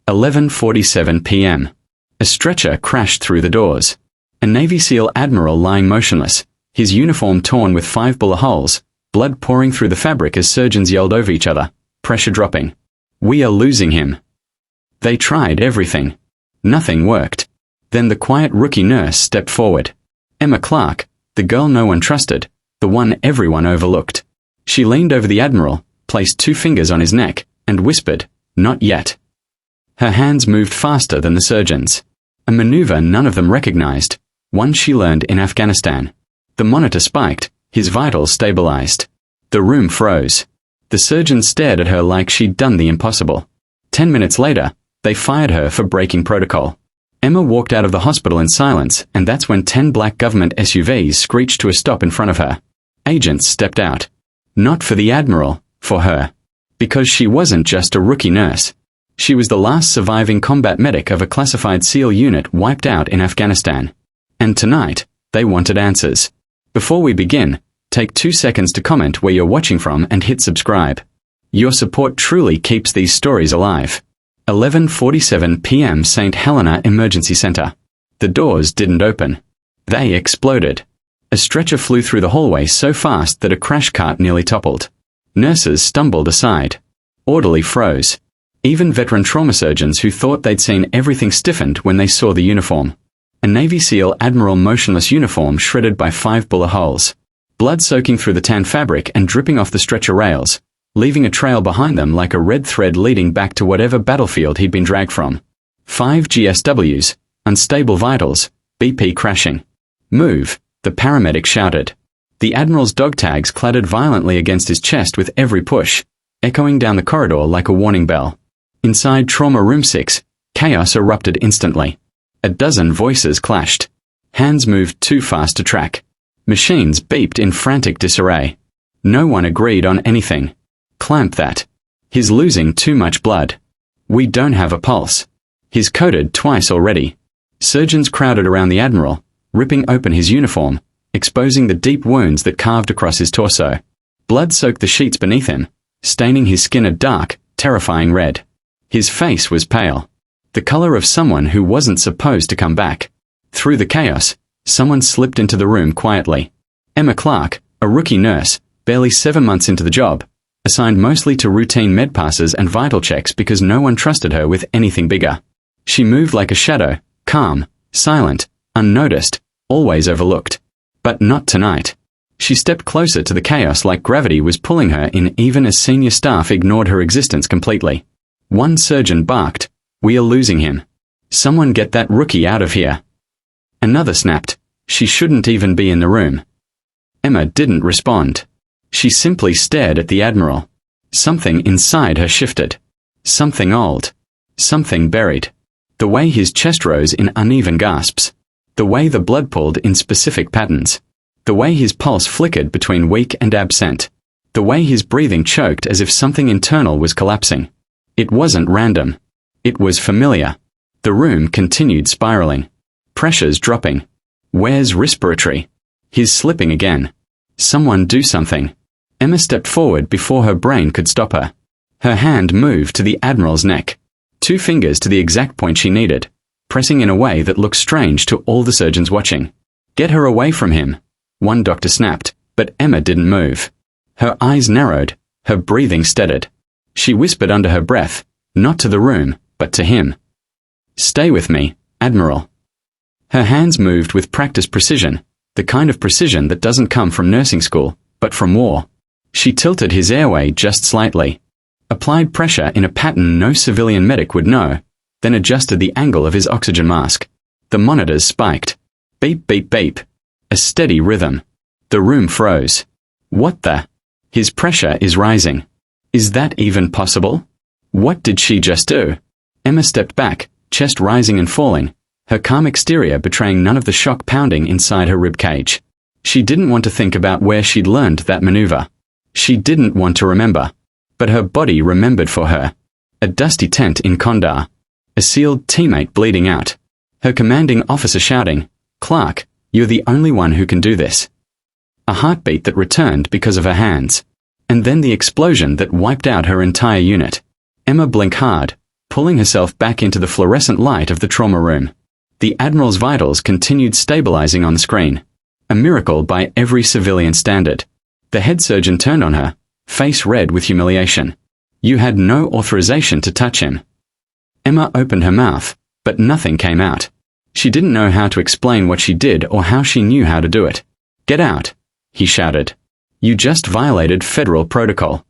11:47 p.m. A stretcher crashed through the doors. A Navy SEAL Admiral lying motionless, his uniform torn with 5 bullet holes, blood pouring through the fabric as surgeons yelled over each other, pressure dropping. "We are losing him." They tried everything. Nothing worked. Then the quiet rookie nurse stepped forward. Emma Clark, the girl no one trusted, the one everyone overlooked. She leaned over the Admiral, placed 2 fingers on his neck, and whispered, "Not yet." Her hands moved faster than the surgeons. A maneuver none of them recognized, one she learned in Afghanistan. The monitor spiked, his vitals stabilized. The room froze. The surgeons stared at her like she'd done the impossible. 10 minutes later, they fired her for breaking protocol. Emma walked out of the hospital in silence, and that's when 10 black government SUVs screeched to a stop in front of her. Agents stepped out. Not for the Admiral, for her. Because she wasn't just a rookie nurse. She was the last surviving combat medic of a classified SEAL unit wiped out in Afghanistan. And tonight, they wanted answers. Before we begin, take 2 seconds to comment where you're watching from and hit subscribe. Your support truly keeps these stories alive. 11:47 p.m. St. Helena Emergency Center. The doors didn't open. They exploded. A stretcher flew through the hallway so fast that a crash cart nearly toppled. Nurses stumbled aside. Orderly froze. Even veteran trauma surgeons who thought they'd seen everything stiffened when they saw the uniform. A Navy SEAL Admiral motionless uniform shredded by 5 bullet holes. Blood soaking through the tan fabric and dripping off the stretcher rails, leaving a trail behind them like a red thread leading back to whatever battlefield he'd been dragged from. 5 GSWs, unstable vitals, BP crashing. "Move," the paramedic shouted. The Admiral's dog tags clattered violently against his chest with every push, echoing down the corridor like a warning bell. Inside Trauma Room 6, chaos erupted instantly. A dozen voices clashed. Hands moved too fast to track. Machines beeped in frantic disarray. No one agreed on anything. "Clamp that. He's losing too much blood. We don't have a pulse. He's coded twice already." Surgeons crowded around the Admiral, ripping open his uniform, exposing the deep wounds that carved across his torso. Blood soaked the sheets beneath him, staining his skin a dark, terrifying red. His face was pale. The color of someone who wasn't supposed to come back. Through the chaos, someone slipped into the room quietly. Emma Clark, a rookie nurse, barely 7 months into the job, assigned mostly to routine med passes and vital checks because no one trusted her with anything bigger. She moved like a shadow, calm, silent, unnoticed, always overlooked. But not tonight. She stepped closer to the chaos like gravity was pulling her in even as senior staff ignored her existence completely. One surgeon barked, "We are losing him. Someone get that rookie out of here." Another snapped, "She shouldn't even be in the room." Emma didn't respond. She simply stared at the Admiral. Something inside her shifted. Something old. Something buried. The way his chest rose in uneven gasps. The way the blood pulled in specific patterns. The way his pulse flickered between weak and absent. The way his breathing choked as if something internal was collapsing. It wasn't random. It was familiar. The room continued spiraling. Pressures dropping. Where's respiratory? He's slipping again. Someone do something. Emma stepped forward before her brain could stop her. Her hand moved to the Admiral's neck. 2 fingers to the exact point she needed, pressing in a way that looked strange to all the surgeons watching. "Get her away from him," one doctor snapped, but Emma didn't move. Her eyes narrowed, her breathing steadied. She whispered under her breath, not to the room, but to him. "Stay with me, Admiral." Her hands moved with practiced precision, the kind of precision that doesn't come from nursing school, but from war. She tilted his airway just slightly, applied pressure in a pattern no civilian medic would know, then adjusted the angle of his oxygen mask. The monitors spiked. Beep, beep, beep. A steady rhythm. The room froze. What the? His pressure is rising. Is that even possible? What did she just do? Emma stepped back, chest rising and falling, her calm exterior betraying none of the shock pounding inside her ribcage. She didn't want to think about where she'd learned that maneuver. She didn't want to remember. But her body remembered for her. A dusty tent in Kandahar. A sealed teammate bleeding out. Her commanding officer shouting, "Clark, you're the only one who can do this." A heartbeat that returned because of her hands. And then the explosion that wiped out her entire unit. Emma blinked hard, pulling herself back into the fluorescent light of the trauma room. The Admiral's vitals continued stabilizing on the screen. A miracle by every civilian standard. The head surgeon turned on her, face red with humiliation. You had no authorization to touch him. Emma opened her mouth, but nothing came out. She didn't know how to explain what she did or how she knew how to do it. Get out, he shouted. You just violated federal protocol.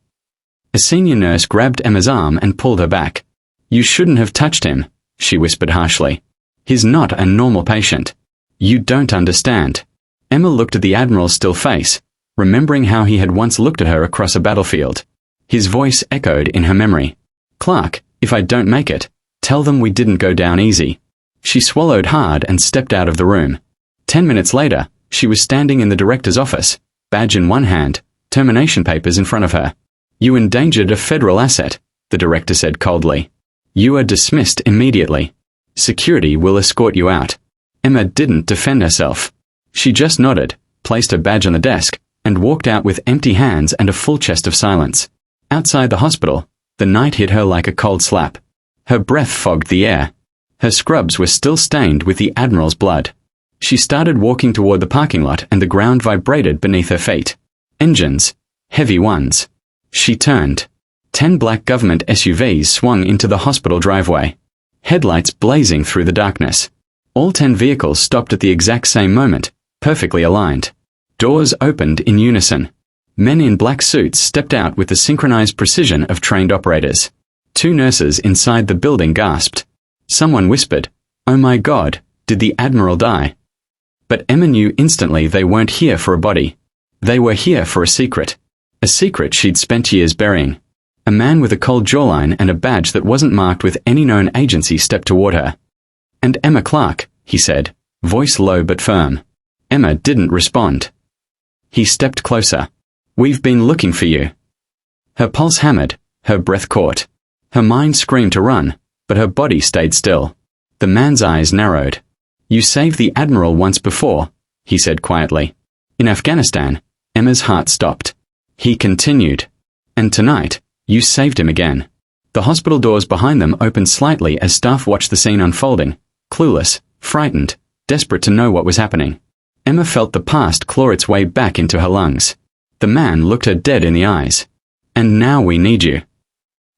A senior nurse grabbed Emma's arm and pulled her back. You shouldn't have touched him, she whispered harshly. He's not a normal patient. You don't understand. Emma looked at the Admiral's still face, remembering how he had once looked at her across a battlefield. His voice echoed in her memory. Clark, if I don't make it, tell them we didn't go down easy. She swallowed hard and stepped out of the room. 10 minutes later, she was standing in the director's office, badge in one hand, termination papers in front of her. You endangered a federal asset, the director said coldly. You are dismissed immediately. Security will escort you out. Emma didn't defend herself. She just nodded, placed her badge on the desk, and walked out with empty hands and a full chest of silence. Outside the hospital, the night hit her like a cold slap. Her breath fogged the air. Her scrubs were still stained with the Admiral's blood. She started walking toward the parking lot and the ground vibrated beneath her feet. Engines. Heavy ones. She turned. 10 black government SUVs swung into the hospital driveway. Headlights blazing through the darkness. All 10 vehicles stopped at the exact same moment, perfectly aligned. Doors opened in unison. Men in black suits stepped out with the synchronized precision of trained operators. 2 nurses inside the building gasped. Someone whispered, "Oh my God, did the Admiral die?" But Emma knew instantly they weren't here for a body. They were here for a secret. A secret she'd spent years burying. A man with a cold jawline and a badge that wasn't marked with any known agency stepped toward her. "And Emma Clark," he said, voice low but firm. Emma didn't respond. He stepped closer. "We've been looking for you." Her pulse hammered, her breath caught. Her mind screamed to run, but her body stayed still. The man's eyes narrowed. "You saved the Admiral once before," he said quietly. "In Afghanistan." Emma's heart stopped. He continued. "And tonight, you saved him again." The hospital doors behind them opened slightly as staff watched the scene unfolding, clueless, frightened, desperate to know what was happening. Emma felt the past claw its way back into her lungs. The man looked her dead in the eyes. "And now we need you."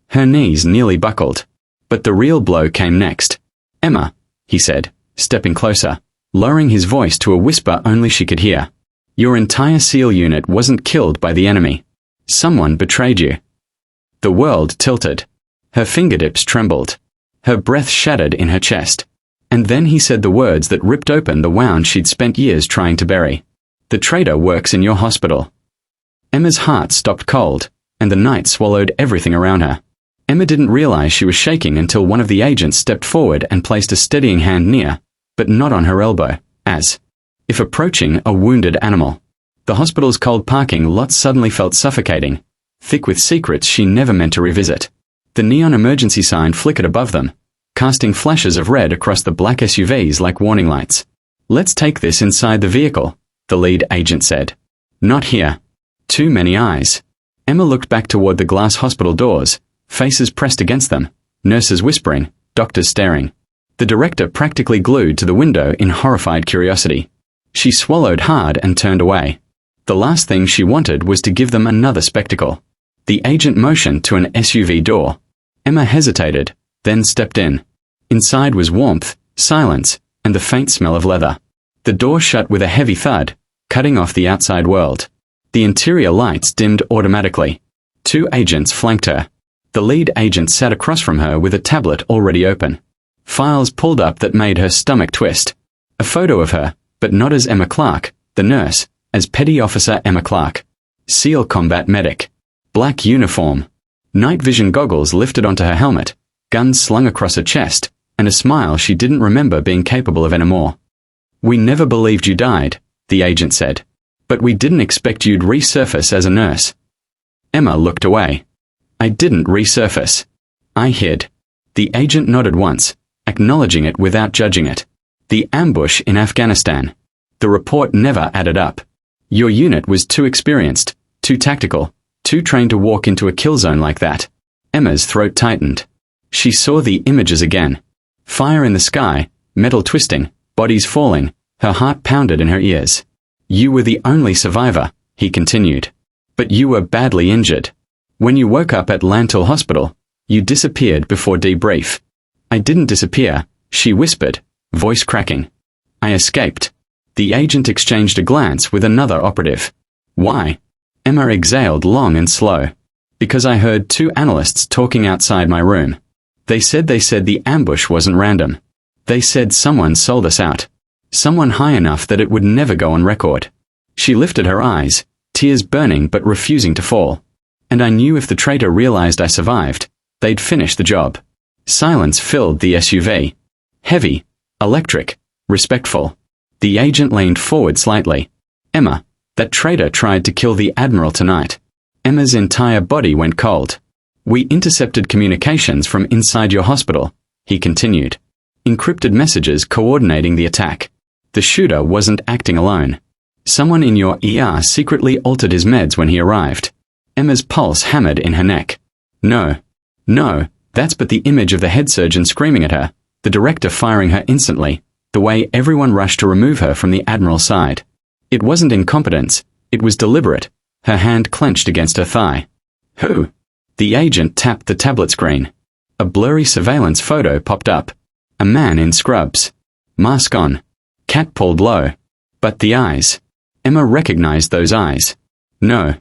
Her knees nearly buckled. But the real blow came next. "Emma," he said, stepping closer, lowering his voice to a whisper only she could hear. "Your entire SEAL unit wasn't killed by the enemy. Someone betrayed you." The world tilted. Her fingertips trembled. Her breath shattered in her chest. And then he said the words that ripped open the wound she'd spent years trying to bury. "The traitor works in your hospital." Emma's heart stopped cold, and the night swallowed everything around her. Emma didn't realize she was shaking until one of the agents stepped forward and placed a steadying hand near, but not on her elbow, as if approaching a wounded animal. The hospital's cold parking lot suddenly felt suffocating, thick with secrets she never meant to revisit. The neon emergency sign flickered above them, casting flashes of red across the black SUVs like warning lights. "Let's take this inside the vehicle," the lead agent said. "Not here." Too many eyes. Emma looked back toward the glass hospital doors, faces pressed against them, nurses whispering, doctors staring. The director practically glued to the window in horrified curiosity. She swallowed hard and turned away. The last thing she wanted was to give them another spectacle. The agent motioned to an SUV door. Emma hesitated, then stepped in. Inside was warmth, silence, and the faint smell of leather. The door shut with a heavy thud, cutting off the outside world. The interior lights dimmed automatically. 2 agents flanked her. The lead agent sat across from her with a tablet already open. Files pulled up that made her stomach twist. A photo of her, but not as Emma Clark, the nurse, as Petty Officer Emma Clark. SEAL combat medic. Black uniform. Night vision goggles lifted onto her helmet, guns slung across her chest, and a smile she didn't remember being capable of anymore. "We never believed you died," the agent said. "But we didn't expect you'd resurface as a nurse." Emma looked away. "I didn't resurface. I hid." The agent nodded once, acknowledging it without judging it. "The ambush in Afghanistan. The report never added up. Your unit was too experienced, too tactical, too trained to walk into a kill zone like that." Emma's throat tightened. She saw the images again. Fire in the sky, metal twisting, bodies falling, her heart pounded in her ears. You were the only survivor, he continued. But you were badly injured. When you woke up at Lantal Hospital, you disappeared before debrief. I didn't disappear, she whispered, voice cracking. I escaped. The agent exchanged a glance with another operative. Why? Emma exhaled long and slow. Because I heard two analysts talking outside my room. They said the ambush wasn't random. They said someone sold us out. Someone high enough that it would never go on record. She lifted her eyes, tears burning but refusing to fall. And I knew if the traitor realized I survived, they'd finish the job. Silence filled the SUV. Heavy, electric, respectful. The agent leaned forward slightly. Emma, that traitor tried to kill the Admiral tonight. Emma's entire body went cold. We intercepted communications from inside your hospital, he continued. Encrypted messages coordinating the attack. The shooter wasn't acting alone. Someone in your ER secretly altered his meds when he arrived. Emma's pulse hammered in her neck. No, that's but the image of the head surgeon screaming at her, the director firing her instantly, the way everyone rushed to remove her from the Admiral's side. It wasn't incompetence, it was deliberate, her hand clenched against her thigh. Who? The agent tapped the tablet screen. A blurry surveillance photo popped up. A man in scrubs. Mask on. Cat pulled low. But the eyes. Emma recognized those eyes. No.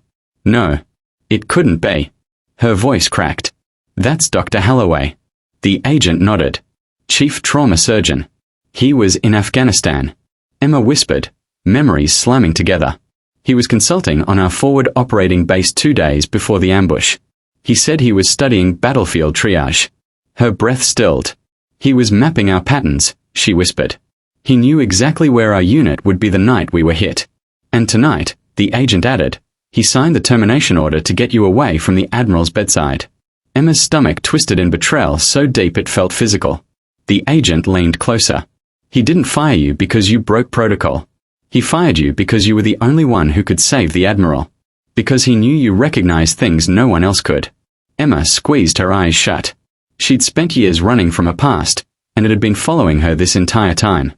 It couldn't be. Her voice cracked. That's Dr. Holloway. The agent nodded. Chief trauma surgeon. He was in Afghanistan. Emma whispered, memories slamming together. He was consulting on our forward operating base 2 days before the ambush. He said he was studying battlefield triage. Her breath stilled. He was mapping our patterns, she whispered. He knew exactly where our unit would be the night we were hit. And tonight, the agent added, he signed the termination order to get you away from the Admiral's bedside. Emma's stomach twisted in betrayal so deep it felt physical. The agent leaned closer. He didn't fire you because you broke protocol. He fired you because you were the only one who could save the Admiral. Because he knew you recognized things no one else could. Emma squeezed her eyes shut. She'd spent years running from her past, and it had been following her this entire time.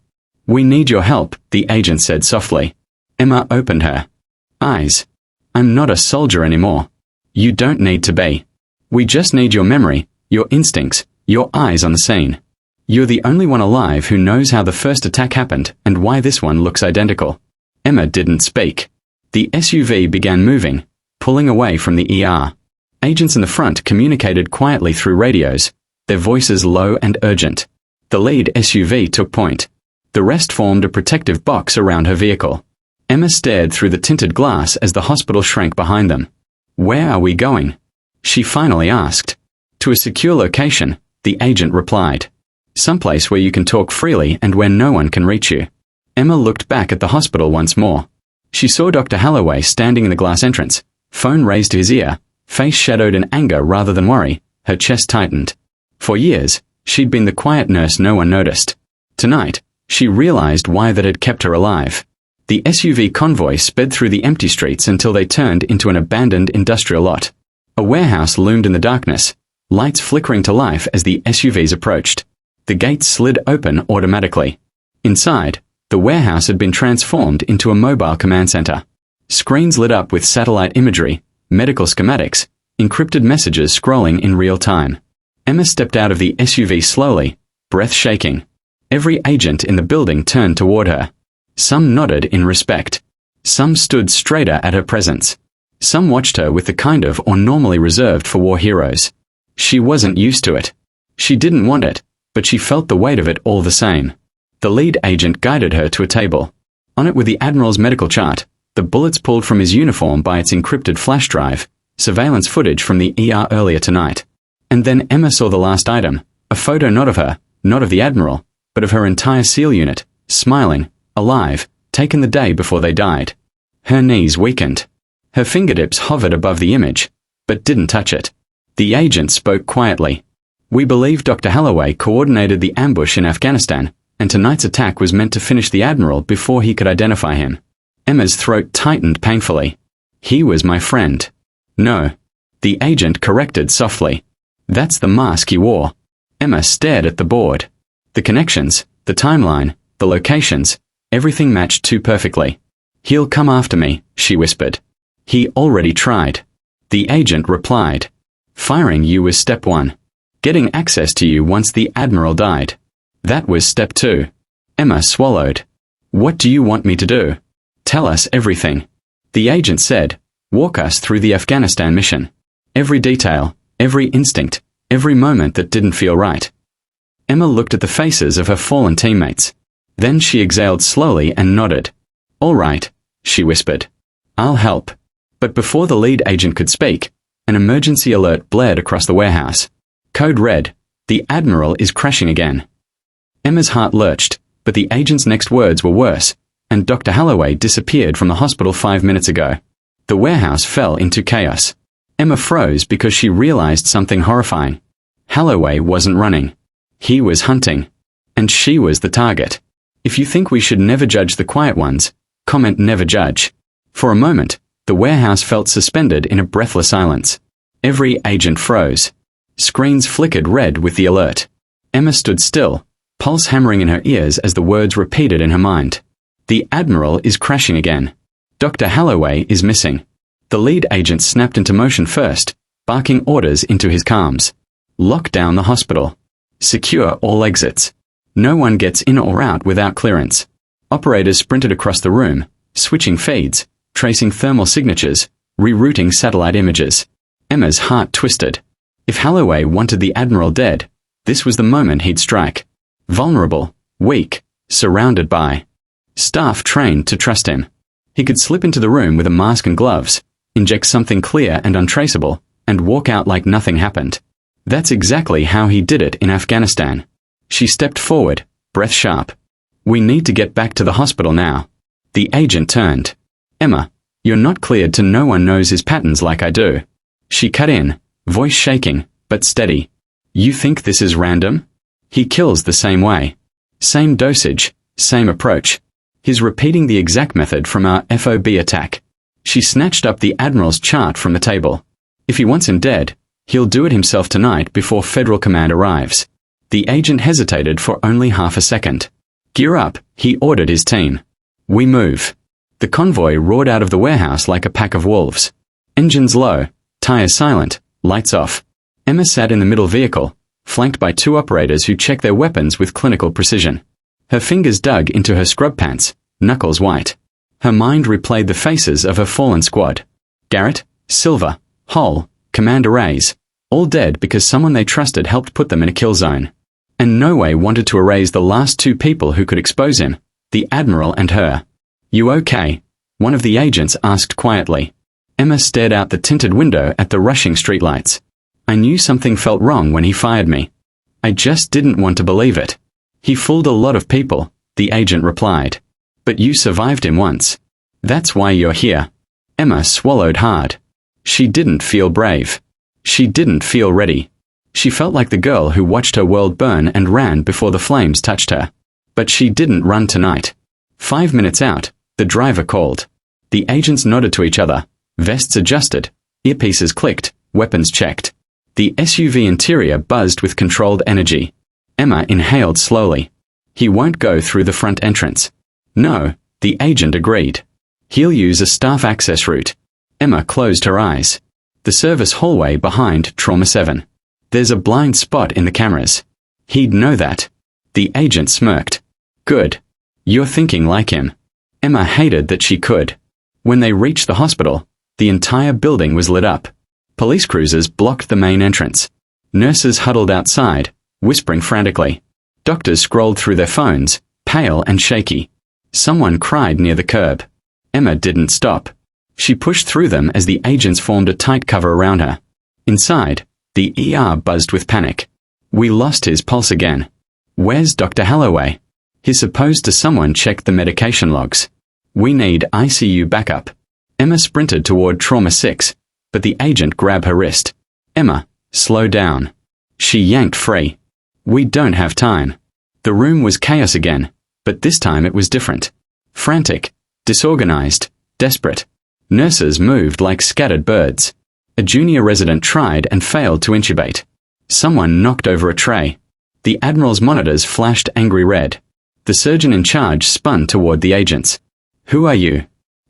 We need your help, the agent said softly. Emma opened her eyes. I'm not a soldier anymore. You don't need to be. We just need your memory, your instincts, your eyes on the scene. You're the only one alive who knows how the first attack happened and why this one looks identical. Emma didn't speak. The SUV began moving, pulling away from the ER. Agents in the front communicated quietly through radios, their voices low and urgent. The lead SUV took point. The rest formed a protective box around her vehicle. Emma stared through the tinted glass as the hospital shrank behind them. Where are we going? She finally asked. To a secure location, the agent replied. Someplace where you can talk freely and where no one can reach you. Emma looked back at the hospital once more. She saw Dr. Holloway standing in the glass entrance, phone raised to his ear, face shadowed in anger rather than worry, her chest tightened. For years, she'd been the quiet nurse no one noticed. Tonight, she realized why that had kept her alive. The SUV convoy sped through the empty streets until they turned into an abandoned industrial lot. A warehouse loomed in the darkness, lights flickering to life as the SUVs approached. The gates slid open automatically. Inside, the warehouse had been transformed into a mobile command center. Screens lit up with satellite imagery, medical schematics, encrypted messages scrolling in real time. Emma stepped out of the SUV slowly, breath shaking. Every agent in the building turned toward her. Some nodded in respect. Some stood straighter at her presence. Some watched her with the kind of awe normally reserved for war heroes. She wasn't used to it. She didn't want it, but she felt the weight of it all the same. The lead agent guided her to a table. On it were the Admiral's medical chart, the bullets pulled from his uniform by its encrypted flash drive, surveillance footage from the ER earlier tonight. And then Emma saw the last item, a photo not of her, not of the Admiral, but of her entire SEAL unit, smiling, alive, taken the day before they died. Her knees weakened. Her fingertips hovered above the image, but didn't touch it. The agent spoke quietly. We believe Dr. Holloway coordinated the ambush in Afghanistan, and tonight's attack was meant to finish the Admiral before he could identify him. Emma's throat tightened painfully. He was my friend. No. The agent corrected softly. That's the mask he wore. Emma stared at the board. The connections, the timeline, the locations, everything matched too perfectly. "He'll come after me," she whispered. "He already tried." The agent replied. "Firing you was step 1. Getting access to you once the Admiral died. That was step 2. Emma swallowed. "What do you want me to do?" "Tell us everything." The agent said. "Walk us through the Afghanistan mission. Every detail, every instinct, every moment that didn't feel right." Emma looked at the faces of her fallen teammates. Then she exhaled slowly and nodded. "All right," she whispered. "I'll help." But before the lead agent could speak, an emergency alert blared across the warehouse. Code red, "The Admiral is crashing again." Emma's heart lurched, but the agent's next words were worse, and Dr. Holloway disappeared from the hospital 5 minutes ago. The warehouse fell into chaos. Emma froze because she realized something horrifying. Holloway wasn't running. He was hunting. And she was the target. If you think we should never judge the quiet ones, comment never judge. For a moment, the warehouse felt suspended in a breathless silence. Every agent froze. Screens flickered red with the alert. Emma stood still, pulse hammering in her ears as the words repeated in her mind. "The Admiral is crashing again. Dr. Holloway is missing." The lead agent snapped into motion first, barking orders into his comms. "Lock down the hospital. Secure all exits. No one gets in or out without clearance." Operators sprinted across the room, switching feeds, tracing thermal signatures, rerouting satellite images. Emma's heart twisted. If Holloway wanted the Admiral dead, this was the moment he'd strike. Vulnerable, weak, surrounded by staff trained to trust him. He could slip into the room with a mask and gloves, inject something clear and untraceable, and walk out like nothing happened. That's exactly how he did it in Afghanistan. She stepped forward, breath sharp. "We need to get back to the hospital now." The agent turned. "Emma, you're not cleared to no one knows his patterns like I do." She cut in, voice shaking, but steady. "You think this is random? He kills the same way. Same dosage, same approach. He's repeating the exact method from our FOB attack." She snatched up the Admiral's chart from the table. "If he wants him dead, he'll do it himself tonight before Federal Command arrives." The agent hesitated for only half a second. "Gear up," he ordered his team. "We move." The convoy roared out of the warehouse like a pack of wolves. Engines low, tires silent, lights off. Emma sat in the middle vehicle, flanked by 2 operators who checked their weapons with clinical precision. Her fingers dug into her scrub pants, knuckles white. Her mind replayed the faces of her fallen squad. Garrett, Silver, Hull, Commander Reyes, all dead because someone they trusted helped put them in a kill zone. And no way wanted to erase the last 2 people who could expose him, the Admiral and her. "You okay?" one of the agents asked quietly. Emma stared out the tinted window at the rushing streetlights. "I knew something felt wrong when he fired me. I just didn't want to believe it." "He fooled a lot of people," the agent replied. "But you survived him once. That's why you're here." Emma swallowed hard. She didn't feel brave. She didn't feel ready. She felt like the girl who watched her world burn and ran before the flames touched her. But she didn't run tonight. 5 minutes out, the driver called. The agents nodded to each other, vests adjusted, earpieces clicked, weapons checked. The SUV interior buzzed with controlled energy. Emma inhaled slowly. "He won't go through the front entrance." "No," the agent agreed. "He'll use a staff access route." Emma closed her eyes. "The service hallway behind Trauma 7. There's a blind spot in the cameras. He'd know that." The agent smirked. "Good. You're thinking like him." Emma hated that she could. When they reached the hospital, the entire building was lit up. Police cruisers blocked the main entrance. Nurses huddled outside, whispering frantically. Doctors scrolled through their phones, pale and shaky. Someone cried near the curb. Emma didn't stop. She pushed through them as the agents formed a tight cover around her. Inside, the ER buzzed with panic. "We lost his pulse again. Where's Dr. Holloway? He's supposed to someone checked the medication logs. We need ICU backup." Emma sprinted toward Trauma 6, but the agent grabbed her wrist. "Emma, slow down." She yanked free. "We don't have time." The room was chaos again, but this time it was different. Frantic, disorganized, desperate. Nurses moved like scattered birds. A junior resident tried and failed to intubate. Someone knocked over a tray. The Admiral's monitors flashed angry red. The surgeon in charge spun toward the agents. "Who are you?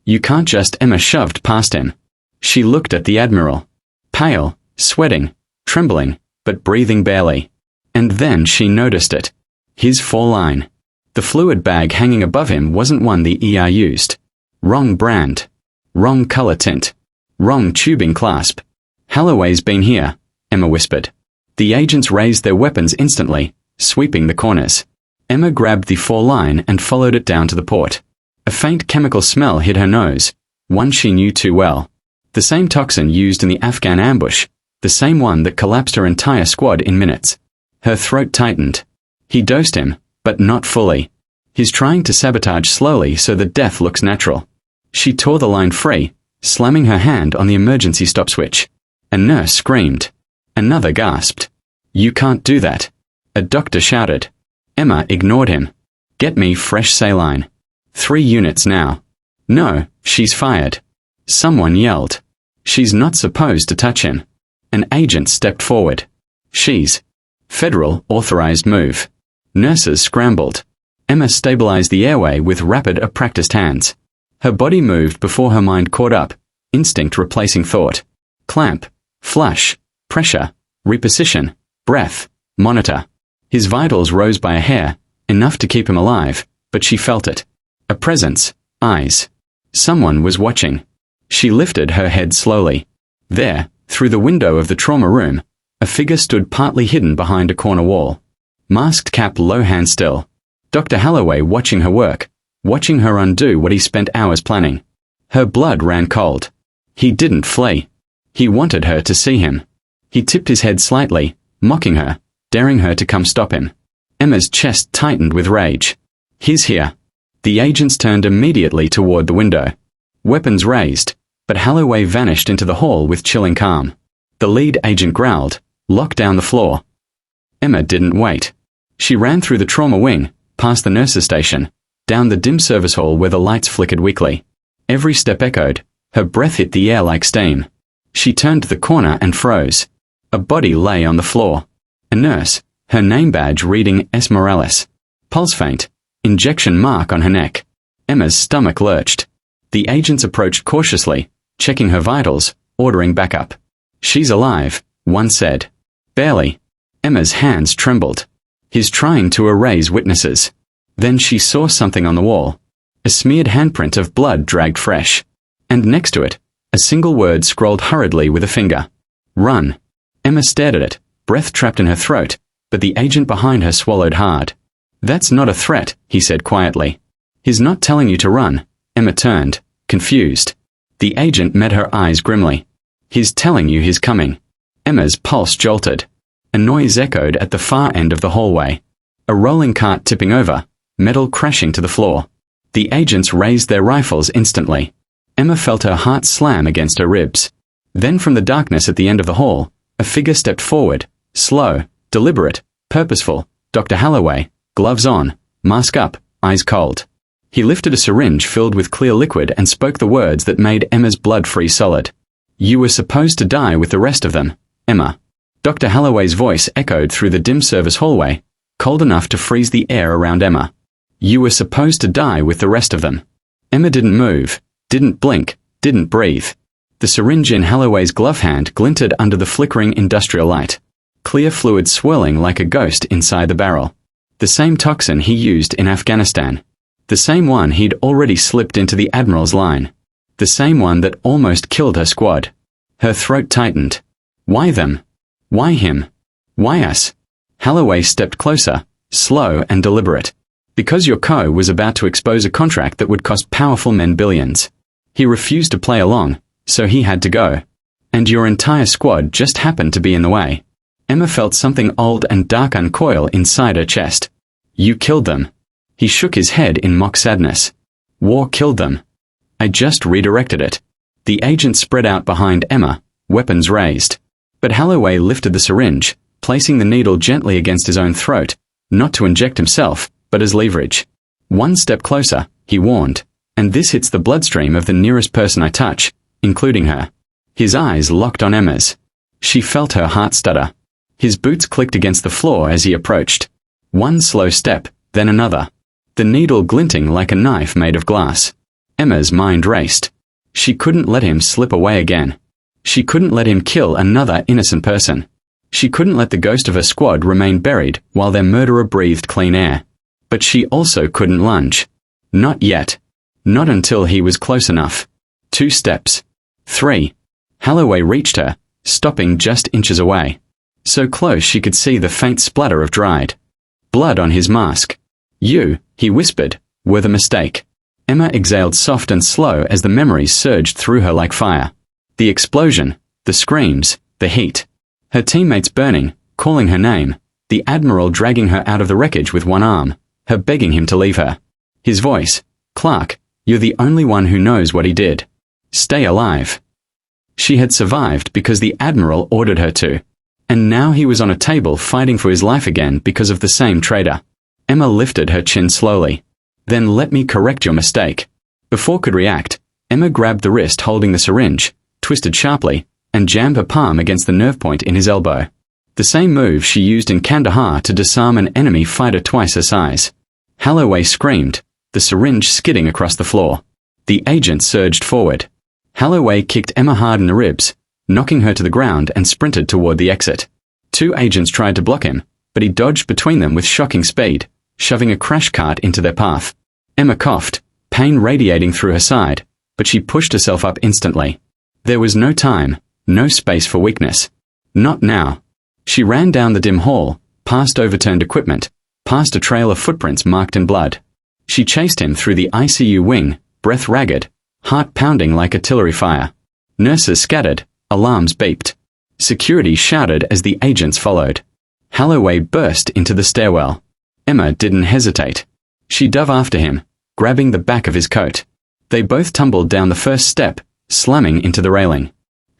You can't just—" Emma shoved past him. She looked at the Admiral. Pale, sweating, trembling, but breathing barely. And then she noticed it. His foreline. The fluid bag hanging above him wasn't one the ER used. Wrong brand. Wrong color tint. Wrong tubing clasp. "Holloway's been here," Emma whispered. The agents raised their weapons instantly, sweeping the corners. Emma grabbed the foreline and followed it down to the port. A faint chemical smell hit her nose, one she knew too well. The same toxin used in the Afghan ambush, the same one that collapsed her entire squad in minutes. Her throat tightened. He dosed him, but not fully. He's trying to sabotage slowly so that death looks natural. She tore the line free, slamming her hand on the emergency stop switch. A nurse screamed. Another gasped. "You can't do that," a doctor shouted. Emma ignored him. "Get me fresh saline. 3 units now." "No, she's fired." Someone yelled. "She's not supposed to touch him." An agent stepped forward. "She's." Federal authorized move. Nurses scrambled. Emma stabilized the airway with rapid, practiced hands. Her body moved before her mind caught up, instinct replacing thought. Clamp, flush, pressure, reposition, breath, monitor. His vitals rose by a hair, enough to keep him alive, but she felt it. A presence, eyes. Someone was watching. She lifted her head slowly. There, through the window of the trauma room, a figure stood partly hidden behind a corner wall. Masked cap, low hand still. Dr. Holloway watching her work, watching her undo what he spent hours planning. Her blood ran cold. He didn't flee. He wanted her to see him. He tipped his head slightly, mocking her, daring her to come stop him. Emma's chest tightened with rage. "He's here." The agents turned immediately toward the window. Weapons raised, but Holloway vanished into the hall with chilling calm. The lead agent growled, "Lock down the floor." Emma didn't wait. She ran through the trauma wing, past the nurses' station, down the dim service hall where the lights flickered weakly. Every step echoed. Her breath hit the air like steam. She turned the corner and froze. A body lay on the floor. A nurse, her name badge reading S. Morales. Pulse faint, injection mark on her neck. Emma's stomach lurched. The agents approached cautiously, checking her vitals, ordering backup. "She's alive," one said. "Barely." Emma's hands trembled. "He's trying to erase witnesses." Then she saw something on the wall. A smeared handprint of blood dragged fresh. And next to it, a single word scrawled hurriedly with a finger. "Run." Emma stared at it, breath trapped in her throat, but the agent behind her swallowed hard. "That's not a threat," he said quietly. "He's not telling you to run." Emma turned, confused. The agent met her eyes grimly. "He's telling you he's coming." Emma's pulse jolted. A noise echoed at the far end of the hallway. A rolling cart tipping over, metal crashing to the floor. The agents raised their rifles instantly. Emma felt her heart slam against her ribs. Then from the darkness at the end of the hall, a figure stepped forward, slow, deliberate, purposeful. Dr. Holloway, gloves on, mask up, eyes cold. He lifted a syringe filled with clear liquid and spoke the words that made Emma's blood freeze solid. "You were supposed to die with the rest of them, Emma." Dr. Holloway's voice echoed through the dim service hallway, cold enough to freeze the air around Emma. "You were supposed to die with the rest of them." Emma didn't move, didn't blink, didn't breathe. The syringe in Holloway's glove hand glinted under the flickering industrial light. Clear fluid swirling like a ghost inside the barrel. The same toxin he used in Afghanistan. The same one he'd already slipped into the Admiral's line. The same one that almost killed her squad. Her throat tightened. Why them? Why him? Why us? Holloway stepped closer, slow and deliberate. Because your co was about to expose a contract that would cost powerful men billions. He refused to play along, so he had to go. And your entire squad just happened to be in the way. Emma felt something old and dark uncoil inside her chest. You killed them. He shook his head in mock sadness. War killed them. I just redirected it. The agent spread out behind Emma, weapons raised. But Holloway lifted the syringe, placing the needle gently against his own throat, not to inject himself, but as leverage. One step closer, he warned, and this hits the bloodstream of the nearest person I touch, including her. His eyes locked on Emma's. She felt her heart stutter. His boots clicked against the floor as he approached. One slow step, then another. The needle glinting like a knife made of glass. Emma's mind raced. She couldn't let him slip away again. She couldn't let him kill another innocent person. She couldn't let the ghost of her squad remain buried while their murderer breathed clean air. But she also couldn't lunge. Not yet. Not until he was close enough. 2 steps. 3. Holloway reached her, stopping just inches away. So close she could see the faint splatter of dried blood on his mask. You, he whispered, were the mistake. Emma exhaled soft and slow as the memories surged through her like fire. The explosion, the screams, the heat. Her teammates burning, calling her name, the Admiral dragging her out of the wreckage with one arm, her begging him to leave her. His voice, "Clark, you're the only one who knows what he did. Stay alive." She had survived because the Admiral ordered her to. And now he was on a table fighting for his life again because of the same traitor. Emma lifted her chin slowly. "Then let me correct your mistake." Before could react, Emma grabbed the wrist holding the syringe, twisted sharply, and jammed her palm against the nerve point in his elbow. The same move she used in Kandahar to disarm an enemy fighter twice her size. Holloway screamed, the syringe skidding across the floor. The agent surged forward. Holloway kicked Emma hard in the ribs, knocking her to the ground, and sprinted toward the exit. 2 agents tried to block him, but he dodged between them with shocking speed, shoving a crash cart into their path. Emma coughed, pain radiating through her side, but she pushed herself up instantly. There was no time, no space for weakness. Not now. She ran down the dim hall, past overturned equipment, past a trail of footprints marked in blood. She chased him through the ICU wing, breath ragged, heart pounding like artillery fire. Nurses scattered, alarms beeped. Security shouted as the agents followed. Holloway burst into the stairwell. Emma didn't hesitate. She dove after him, grabbing the back of his coat. They both tumbled down the first step, slamming into the railing.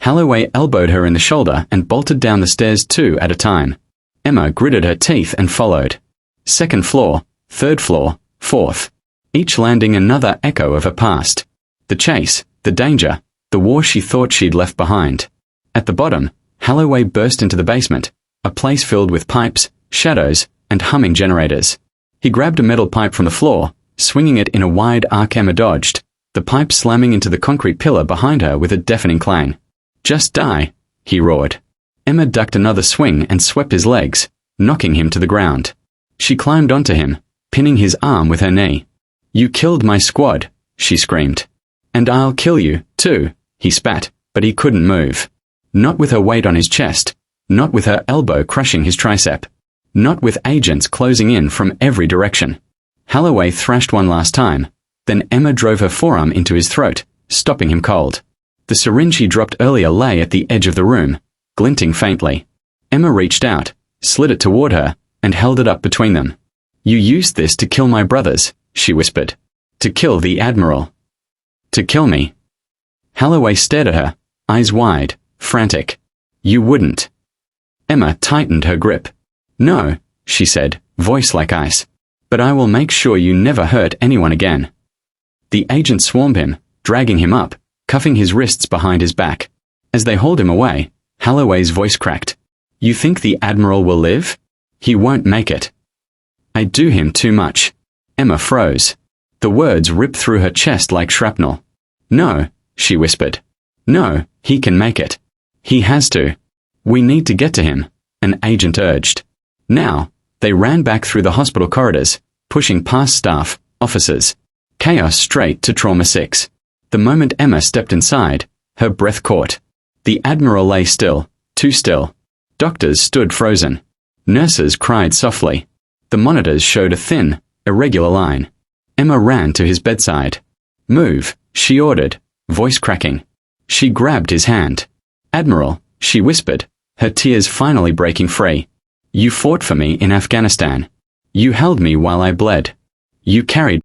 Holloway elbowed her in the shoulder and bolted down the stairs 2 at a time. Emma gritted her teeth and followed. 2nd floor, 3rd floor, 4th. Each landing another echo of her past. The chase, the danger, the war she thought she'd left behind. At the bottom, Holloway burst into the basement, a place filled with pipes, shadows, and humming generators. He grabbed a metal pipe from the floor, swinging it in a wide arc. Emma dodged, the pipe slamming into the concrete pillar behind her with a deafening clang. "Just die," he roared. Emma ducked another swing and swept his legs, knocking him to the ground. She climbed onto him, pinning his arm with her knee. "You killed my squad," she screamed. "And I'll kill you, too," he spat, but he couldn't move. Not with her weight on his chest, not with her elbow crushing his tricep, not with agents closing in from every direction. Holloway thrashed one last time, then Emma drove her forearm into his throat, stopping him cold. The syringe he dropped earlier lay at the edge of the room, glinting faintly. Emma reached out, slid it toward her, and held it up between them. "You used this to kill my brothers," she whispered. "To kill the Admiral. To kill me." Holloway stared at her, eyes wide, frantic. "You wouldn't." Emma tightened her grip. "No," she said, voice like ice. "But I will make sure you never hurt anyone again." The agent swarmed him, dragging him up, cuffing his wrists behind his back. As they hauled him away, Holloway's voice cracked. "You think the Admiral will live? He won't make it." "I do him too much." Emma froze. The words ripped through her chest like shrapnel. "No," she whispered. "No, he can make it. He has to. We need to get to him," an agent urged. Now, they ran back through the hospital corridors, pushing past staff, officers. Chaos straight to Trauma 6. The moment Emma stepped inside, her breath caught. The Admiral lay still, too still. Doctors stood frozen. Nurses cried softly. The monitors showed a thin, irregular line. Emma ran to his bedside. "Move," she ordered, voice cracking. She grabbed his hand. "Admiral," she whispered, her tears finally breaking free. "You fought for me in Afghanistan. You held me while I bled. You carried